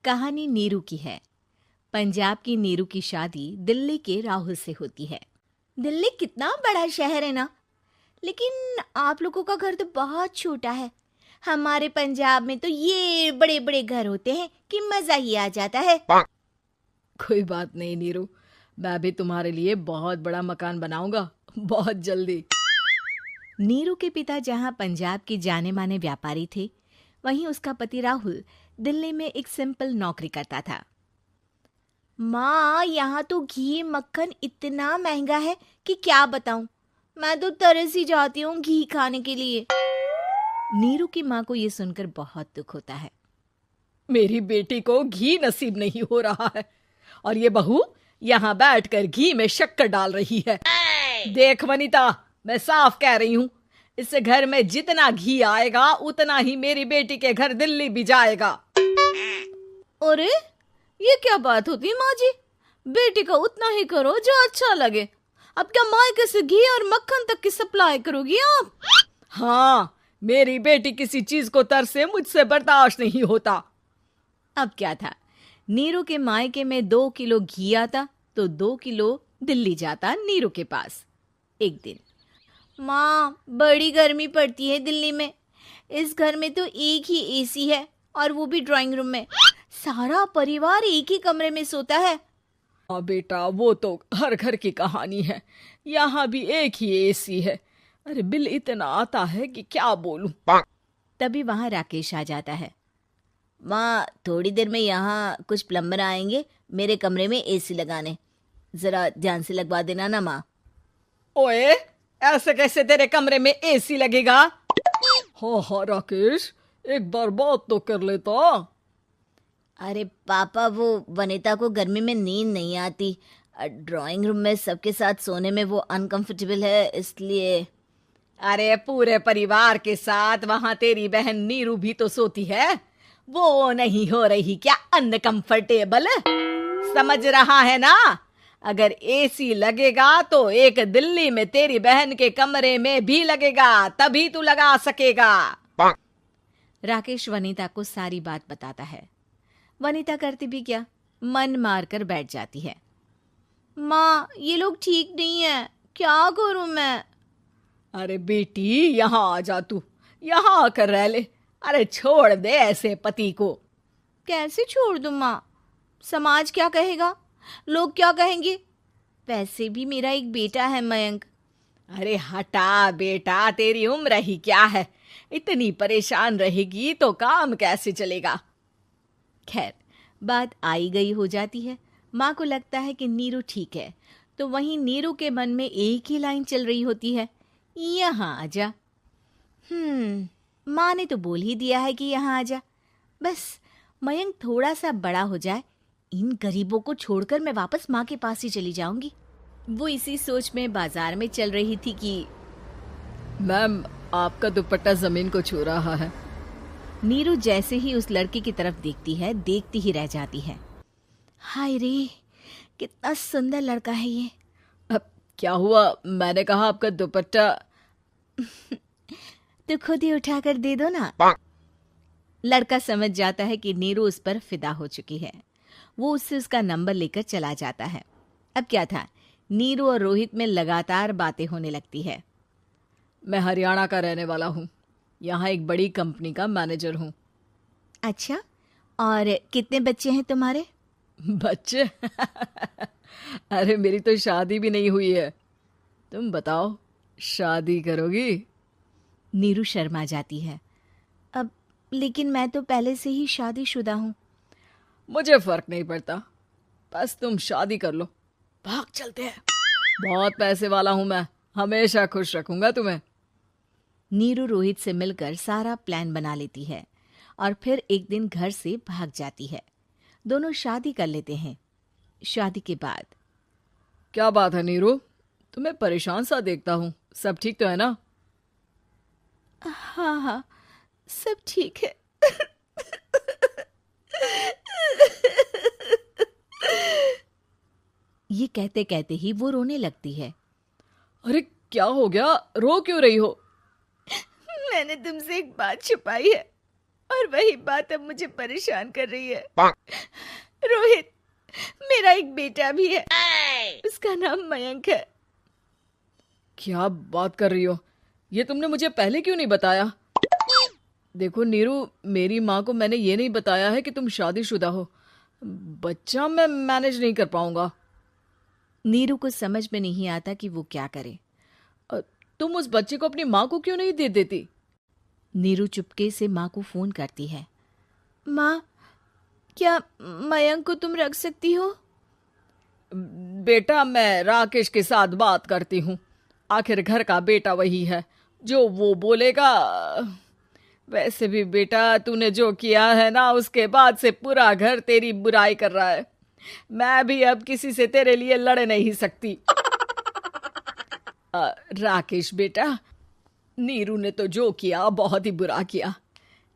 कहानी नीरू की है। पंजाब की नीरू की शादी दिल्ली के राहुल से होती है। दिल्ली कितना बड़ा शहर है ना, लेकिन आप लोगों का घर तो बहुत छोटा है। हमारे पंजाब में तो ये बड़े बड़े घर होते हैं कि मजा ही आ जाता है। कोई बात नहीं नीरू, मैं भी तुम्हारे लिए बहुत बड़ा मकान बनाऊंगा बहुत जल्दी। नीरू के पिता जहाँ पंजाब के जाने माने व्यापारी थे, वहीं उसका पति राहुल दिल्ली में एक सिंपल नौकरी करता था। माँ, यहाँ तो घी मक्खन इतना महंगा है कि क्या बताऊं। मैं तो तरस ही जाती हूँ घी खाने के लिए। नीरू की माँ को ये सुनकर बहुत दुख होता है। मेरी बेटी को घी नसीब नहीं हो रहा है और ये बहू यहाँ बैठकर घी में शक्कर डाल रही है। देख वनिता, मैं साफ कह रही हूँ, इस घर में जितना घी आएगा उतना ही मेरी बेटी के घर दिल्ली भी जाएगा। अरे ये क्या बात होती है माँ जी? बेटी का उतना ही करो जो अच्छा लगे। अब क्या मायके से घी और मक्खन तक की सप्लाई करोगी आप? हाँ, मेरी बेटी किसी चीज को तरसे मुझसे बर्दाश्त नहीं होता। अब क्या था, नीरू के मायके में 2 किलो घी आता तो 2 किलो दिल्ली जाता नीरू के पास। एक दिन, माँ बड़ी गर्मी पड़ती है दिल्ली में। इस घर में तो एक ही एसी है और वो भी ड्राइंग रूम में। सारा परिवार एक ही कमरे में सोता है। हाँ बेटा, वो तो हर घर की कहानी है। यहाँ भी एक ही एसी है। अरे बिल इतना आता है कि क्या बोलूं। तभी वहां राकेश आ जाता है। माँ, थोड़ी देर में यहाँ कुछ प्लम्बर आएंगे मेरे कमरे में एसी लगाने। जरा ध्यान से लगवा देना ना माँ। ओए, ऐसे कैसे तेरे कमरे में एसी लगेगा? हाँ राकेश, एक बार बात तो कर लेता। अरे पापा, वो वनिता को गर्मी में नींद नहीं आती। ड्राइंग रूम में सबके साथ सोने में वो अनकंफर्टेबल है, इसलिए। अरे पूरे परिवार के साथ वहां तेरी बहन नीरू भी तो सोती है। वो नहीं हो रही क्या अनकंफर्टेबल? समझ रहा है ना? अगर एसी लगेगा तो एक दिल्ली में तेरी बहन के कमरे में भी लगेगा, तभी तू लगा सकेगा। राकेश वनिता को सारी बात बताता है। वनिता करती भी क्या, मन मार कर बैठ जाती है। माँ, ये लोग ठीक नहीं है, क्या करूं मैं? अरे बेटी, यहाँ आ जा, तू यहाँ आकर रह ले। अरे छोड़ दे ऐसे पति को। कैसे छोड़ दूं माँ? समाज क्या कहेगा, लोग क्या कहेंगे? वैसे भी मेरा एक बेटा है मयंक। अरे हटा बेटा, तेरी उम्र ही क्या है? इतनी परेशान रहेगी तो काम कैसे चलेगा? खैर, बात आई गई हो जाती है। माँ को लगता है कि नीरू ठीक है, तो वहीं नीरू के मन में एक ही लाइन चल रही होती है, यहाँ आजा। माँ ने तो बोल ही दिया है कि यहाँ आजा। बस मयंक थोड़ा सा बड़ा हो जाए, इन गरीबों को छोड़कर मैं वापस माँ के पास ही चली जाऊंगी। वो इसी सोच में बाजार में चल रही थी कि मैम, आपका दुपट्टा जमीन को छू रहा है। नीरू जैसे ही उस लड़की की तरफ देखती है, देखती ही रह जाती है। हाय रे, कितना सुंदर लड़का है ये। अब क्या हुआ? मैंने कहा आपका दुपट्टा। तो खुद ही उठाकर दे दो ना। लड़का समझ जाता है कि नीरू उस पर फिदा हो चुकी है। वो उससे उसका नंबर लेकर चला जाता है। अब क्या था, नीरू और रोहित में लगातार बातें होने लगती है। मैं हरियाणा का रहने वाला हूँ, यहाँ एक बड़ी कंपनी का मैनेजर हूँ। अच्छा, और कितने बच्चे हैं तुम्हारे? बच्चे? अरे मेरी तो शादी भी नहीं हुई है। तुम बताओ, शादी करोगी? नीरू शर्मा जाती है। अब लेकिन मैं तो पहले से ही शादीशुदा हूँ। मुझे फर्क नहीं पड़ता, बस तुम शादी कर लो, भाग चलते हैं। बहुत पैसे वाला हूं मैं, हमेशा खुश रखूंगा तुम्हें। नीरू रोहित से मिलकर सारा प्लान बना लेती है और फिर एक दिन घर से भाग जाती है। दोनों शादी कर लेते हैं। शादी के बाद, क्या बात है नीरू, तुम्हें परेशान सा देखता हूँ, सब ठीक तो है ना? हाँ हाँ, सब ठीक है। ये कहते कहते ही वो रोने लगती है। अरे क्या हो गया, रो क्यों रही हो? मैंने तुमसे एक बात छुपाई है। और वही बात अब मुझे परेशान कर रही है। रोहित, मेरा एक बेटा भी है, उसका नाम मयंक है। क्या बात कर रही हो? ये तुमने मुझे पहले क्यों नहीं बताया? देखो नीरू, मेरी माँ को मैंने ये नहीं बताया है कि तुम शादीशुदा हो। बच्चा मैं मैनेज नहीं कर पाऊंगा। नीरू को समझ में नहीं आता कि वो क्या करे। तुम उस बच्चे को अपनी माँ को क्यों नहीं दे देती? नीरू चुपके से माँ को फोन करती है। माँ, क्या मयंक को तुम रख सकती हो? बेटा, मैं राकेश के साथ बात करती हूँ। आखिर घर का बेटा वही है, जो वो बोलेगा। वैसे भी बेटा, तूने जो किया है ना, उसके बाद से पूरा घर तेरी बुराई कर रहा है। मैं भी अब किसी से तेरे लिए लड़ नहीं सकती। राकेश बेटा, नीरू ने तो जो किया बहुत ही बुरा किया,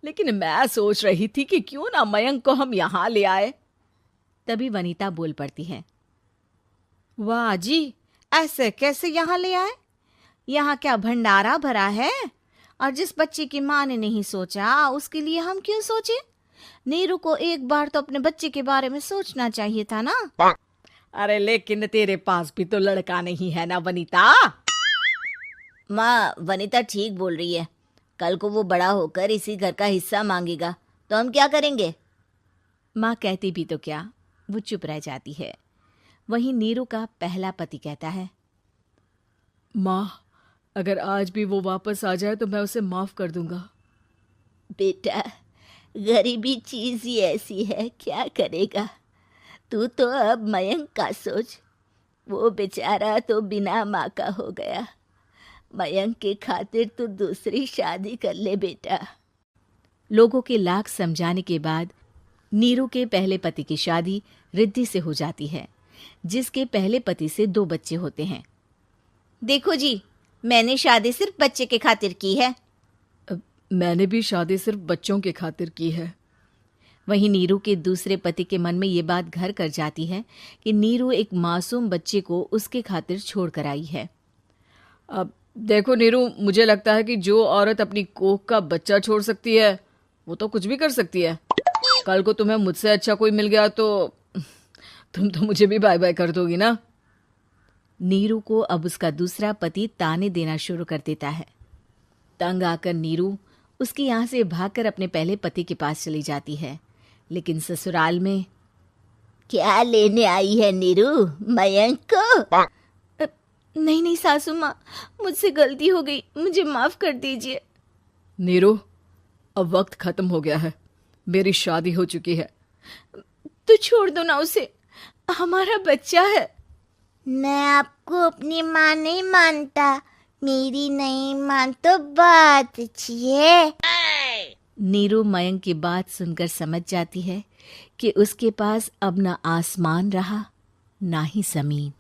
लेकिन मैं सोच रही थी कि क्यों ना मयंक को हम यहाँ ले आए। तभी वनीता बोल पड़ती है। वाह जी, ऐसे कैसे यहाँ ले आए? यहाँ क्या भंडारा भरा है? और जिस बच्चे की माँ ने नहीं सोचा, उसके लिए हम क्यों सोचे? नीरू को एक बार तो अपने बच्चे के बारे में सोचना चाहिए था ना। अरे लेकिन तेरे पास भी तो लड़का नहीं है ना वनीता। माँ, वनीता ठीक बोल रही है। कल को वो बड़ा होकर इसी घर का हिस्सा मांगेगा तो हम क्या करेंगे? माँ कहती भी तो क्या, वो चुप रह जाती है। वहीं नीरू का पहला पति कहता है। माँ, अगर आज भी वो वापस आ जाए तो मैं उसे माफ कर दूंगा। बेटा, गरीबी चीज ही ऐसी है, क्या करेगा? तू तो अब मयंक का सोच। वो बेचारा तो बिना माँ का हो गया। मयंक के खातिर तू दूसरी शादी कर ले बेटा। लोगों के लाख समझाने के बाद नीरू के पहले पति की शादी रिद्धि से हो जाती है, जिसके पहले पति से 2 बच्चे होते हैं। देखो जी, मैंने शादी सिर्फ बच्चे के खातिर की है। मैंने भी शादी सिर्फ बच्चों के खातिर की है। वहीं नीरू के दूसरे पति के मन में ये बात घर कर जाती है कि नीरू एक मासूम बच्चे को उसके खातिर छोड़ कर आई है। अब देखो नीरू, मुझे लगता है कि जो औरत अपनी कोख का बच्चा छोड़ सकती है, वो तो कुछ भी कर सकती है। कल को तुम्हें मुझसे अच्छा कोई मिल गया तो तुम तो मुझे भी बाय बाय कर दोगी ना। नीरू को अब उसका दूसरा पति ताने देना शुरू कर देता है। तंग आकर नीरू उसके यहाँ से भागकर अपने पहले पति के पास चली जाती है, लेकिन ससुराल में क्या लेने आई है नीरू, मयंक को? नहीं नहीं सासू माँ, मुझसे गलती हो गई, मुझे माफ कर दीजिए। नीरू, अब वक्त खत्म हो गया है, मेरी शादी हो चुकी है। तो छोड़ दो ना उसे, हमारा बच्चा है। मैं आपको अपनी माँ नहीं मानता, मेरी नहीं मान तो बात अच्छी है। नीरू मयंक की बात सुनकर समझ जाती है कि उसके पास अब ना आसमान रहा ना ही जमीन।